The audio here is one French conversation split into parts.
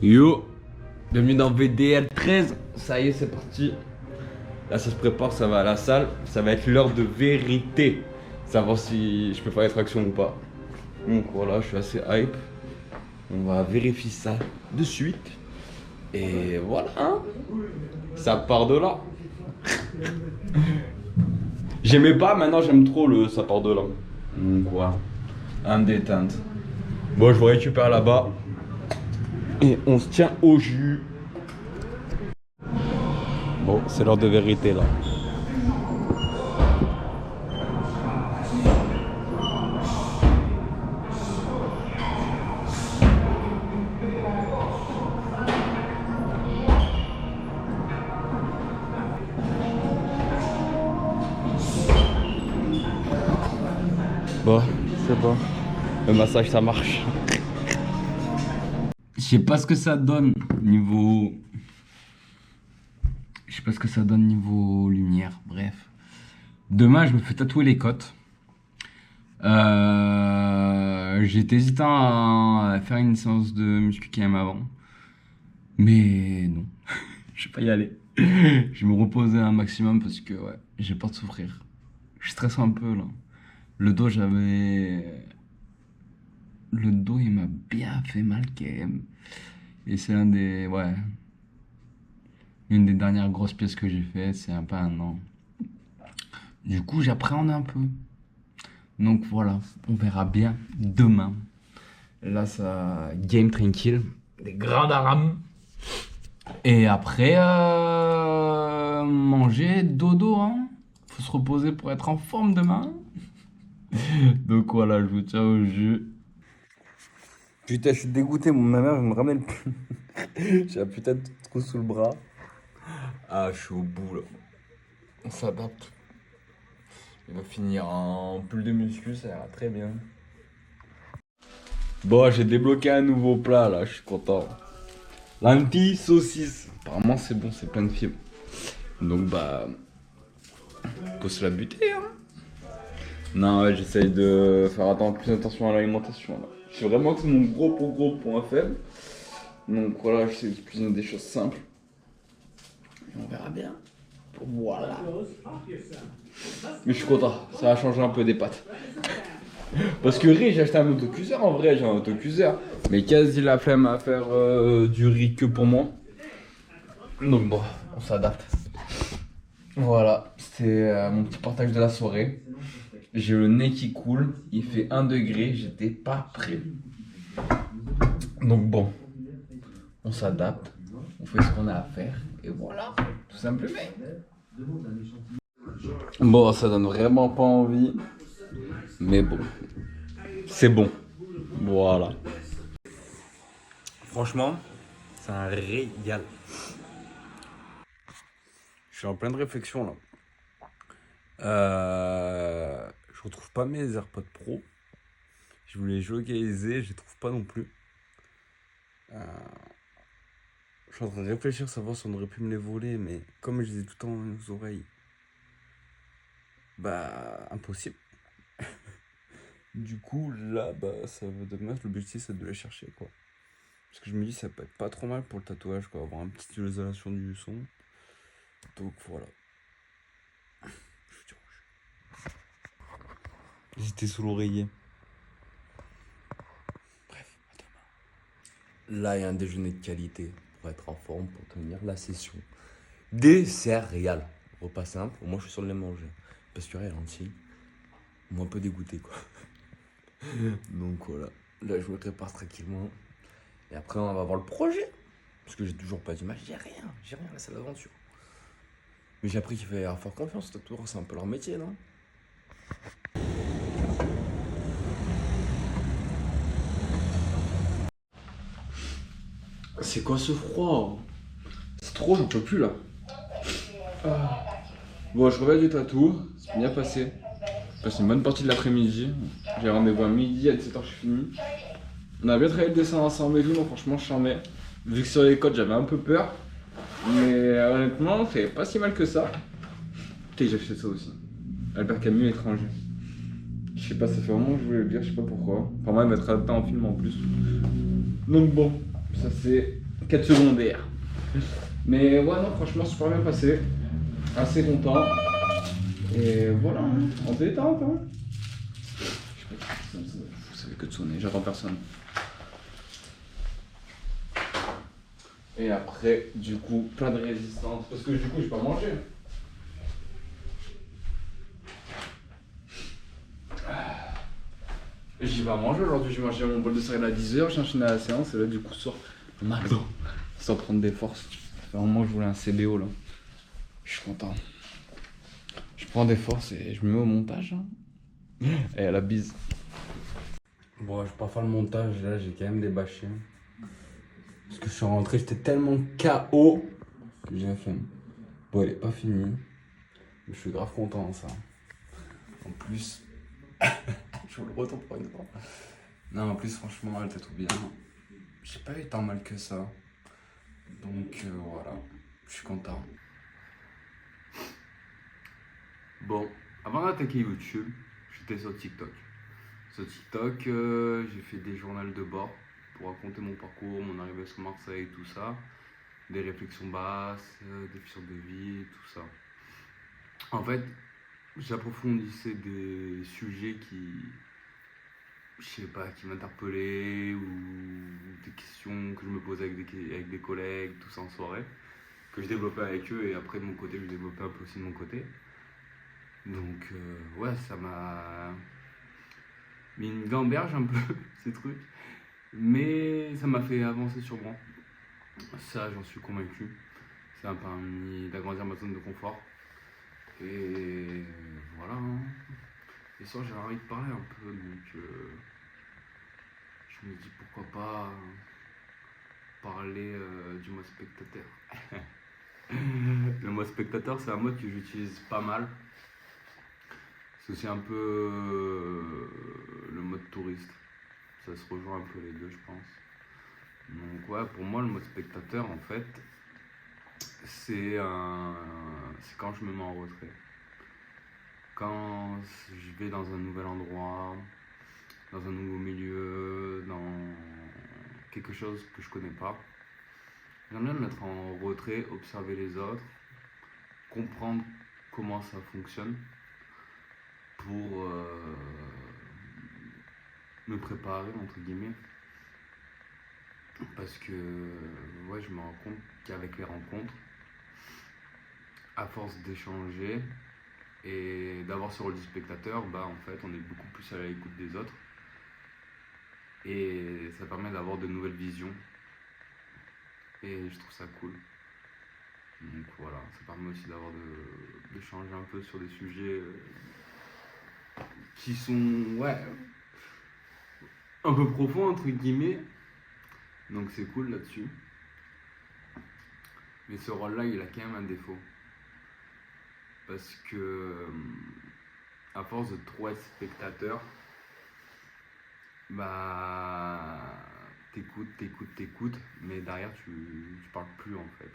Yo, bienvenue dans VDL 13. Ça y est, c'est parti. Là, ça se prépare, ça va à la salle. Ça va être l'heure de vérité. Savoir si je peux faire les tractions ou pas. Donc voilà, je suis assez hype. On va vérifier ça de suite. Et voilà, hein. Ça part de là. J'aimais pas, maintenant j'aime trop le ça part de là. Donc voilà, un détente. Bon, je vous récupère là-bas. Et on se tient au jus. Bon, c'est l'heure de vérité là. Bon, c'est bon. Le massage ça marche. Je sais pas ce que ça donne niveau. Je sais pas ce que ça donne niveau lumière. Bref. Demain, je me fais tatouer les côtes. J'étais hésitant à faire une séance de muscu KM avant. Mais non. Je vais pas y aller. Je vais me reposer un maximum parce que ouais, j'ai peur de souffrir. Je stresse un peu là. Le dos, Le dos, il m'a bien fait mal quand même. Et c'est une des dernières grosses pièces que j'ai fait, c'est un peu un an. Du coup, j'appréhende un peu. Donc voilà, on verra bien demain. Là, ça game tranquille, des grands rames. Et après, manger, dodo, hein. Faut se reposer pour être en forme demain. Donc voilà, je vous tiens au jus. Putain, je suis dégoûté, ma mère me ramener le... J'ai un putain de trou sous le bras. Ah, je suis au bout là. On s'adapte. Il va finir en pull de muscu, ça ira très bien. Bon, j'ai débloqué un nouveau plat là, je suis content. Lentilles saucisse. Apparemment c'est bon, c'est plein de fibres. Donc bah... faut se la buter hein. Non, ouais, j'essaye de faire plus attention à l'alimentation là. Je sais vraiment que c'est mon gros point faible. Donc voilà, j'essaie de cuisiner des choses simples. Et on verra bien. Voilà. Mais je suis content, ça a changé un peu des pâtes. Parce que riz, j'ai acheté un autocuiseur en vrai, j'ai un autocuiseur. Mais quasi la flemme à faire du riz que pour moi. Donc bon, on s'adapte. Voilà, c'était mon petit partage de la soirée. J'ai le nez qui coule, il fait 1 degré, j'étais pas prêt. Donc bon, on s'adapte, on fait ce qu'on a à faire, et voilà, tout simplement. Bon, ça donne vraiment pas envie, mais bon, c'est bon, voilà. Franchement, c'est un régal. Je suis en pleine réflexion là. Je retrouve pas mes AirPods Pro. Je voulais les localiser, je les trouve pas non plus. Je suis en train de réfléchir, savoir si on aurait pu me les voler, mais comme je les ai tout le temps dans les oreilles, bah impossible. Du coup là, bah ça va demain, l'objectif c'est de les chercher quoi. Parce que je me dis ça peut être pas trop mal pour le tatouage quoi, avoir une petite isolation du son. Donc voilà. J'étais sous l'oreiller. Bref, à demain. Là, il y a un déjeuner de qualité pour être en forme, pour tenir la session. Des céréales. Repas simple, moi je suis sûr de les manger. Parce que rien, lentilles, moi un peu dégoûté quoi. Donc voilà. Là, je me prépare tranquillement. Et après, on va voir le projet. Parce que j'ai toujours pas d'image. J'ai rien, là, c'est l'aventure. Mais j'ai appris qu'il fallait avoir faire confiance, tatoueur, c'est un peu leur métier, non? C'est quoi ce froid? C'est trop, j'en peux plus là. Ah. Bon, je reviens du tatou, c'est bien passé. J'ai passé une bonne partie de l'après-midi. J'ai rendez-vous à midi, à 17h, je suis fini. On a bien travaillé le dessin ensemble et tout, donc franchement, je charmais. Vu que sur les côtes, j'avais un peu peur. Mais honnêtement, c'est pas si mal que ça. Putain, j'ai acheté ça aussi. Albert Camus, Étranger. Je sais pas, ça fait un moment que je voulais le lire, je sais pas pourquoi. Enfin, moi, il mettra le temps en film en plus. Donc bon, ça c'est quête secondaire. Mais ouais, non, franchement, super bien passé. Assez content. Et voilà, hein, en détente. Hein. Vous savez que de sonner, j'attends personne. Et après, du coup, plein de résistance. Parce que du coup, je peux pas manger. J'y vais à manger aujourd'hui, j'ai mangé mon bol de céréales à 10h, j'ai enchaîné à la séance et là du coup sort le McDo sans prendre des forces. Ça fait un moment que je voulais un CBO là. Je suis content. Je prends des forces et je me mets au montage. Hein. Et à la bise. Bon, je vais pas faire le montage là, j'ai quand même débâché. Parce que je suis rentré, j'étais tellement KO que j'ai la flemme. Bon, elle est pas finie. Mais je suis grave content de ça. En plus, je vous le retourne pour une fois. Non, en plus, franchement, elle était tout bien. J'ai pas eu tant mal que ça. Donc voilà, je suis content. Bon, avant d'attaquer YouTube, j'étais sur TikTok. Sur TikTok, j'ai fait des journaux de bord pour raconter mon parcours, mon arrivée sur Marseille, tout ça. Des réflexions basses, des fissures de vie, tout ça. En fait, j'approfondissais des sujets qui, je sais pas, qui m'interpellaient ou des questions que je me posais avec des collègues, tout ça en soirée, que je développais avec eux et après de mon côté, je développais un peu aussi de mon côté. Donc ouais, ça m'a mis une gamberge un peu, ces trucs, mais ça m'a fait avancer sur moi. Ça, j'en suis convaincu. Ça m'a permis d'agrandir ma zone de confort. Et voilà. Hein. Et ça, j'ai envie de parler un peu, donc je me dis pourquoi pas parler du mot spectateur. Le mot spectateur, c'est un mot que j'utilise pas mal. C'est aussi un peu le mode touriste. Ça se rejoint un peu les deux, je pense. Donc ouais, pour moi, le mode spectateur, en fait, c'est quand je me mets en retrait. Quand je vais dans un nouvel endroit, dans un nouveau milieu, dans quelque chose que je connais pas, j'aime bien me mettre en retrait, observer les autres, comprendre comment ça fonctionne pour me préparer, entre guillemets. Parce que ouais, je me rends compte qu'avec les rencontres, à force d'échanger et d'avoir ce rôle du spectateur, bah en fait on est beaucoup plus à l'écoute des autres et ça permet d'avoir de nouvelles visions et je trouve ça cool. Donc voilà, ça permet aussi d'échanger un peu sur des sujets qui sont ouais un peu profonds entre guillemets. Donc c'est cool là-dessus. Mais ce rôle-là, il a quand même un défaut. Parce que, à force de trop être spectateur, bah, t'écoutes, mais derrière, tu parles plus en fait.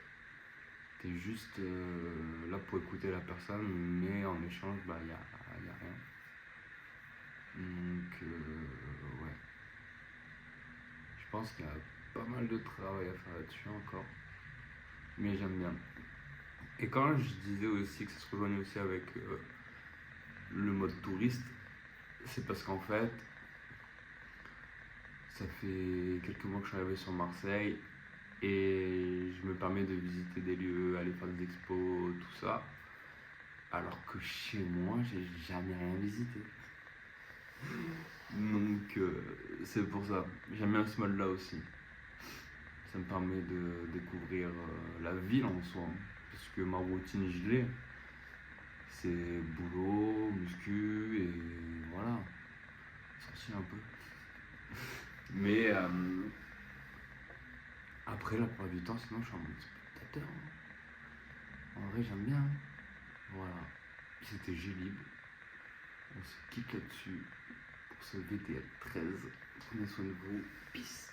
T'es juste là pour écouter la personne, mais en échange, bah, y a rien. Donc, ouais. Je pense qu'il y a pas mal de travail à faire là-dessus encore. Mais j'aime bien. Et quand je disais aussi que ça se rejoignait aussi avec le mode touriste, c'est parce qu'en fait, ça fait quelques mois que je suis arrivé sur Marseille et je me permets de visiter des lieux, aller faire des expos, tout ça, alors que chez moi, j'ai jamais rien visité. Donc c'est pour ça, j'aime bien ce mode-là aussi. Ça me permet de découvrir la ville en soi, parce que ma routine, je l'ai. C'est boulot, muscu et voilà, sortir un peu. Mais après, la plupart du temps, sinon je suis en mode spectateur. En vrai, j'aime bien. Voilà, c'était G-Lib. On se quitte là-dessus pour ce VTL 13. Prenez soin de vous. Peace.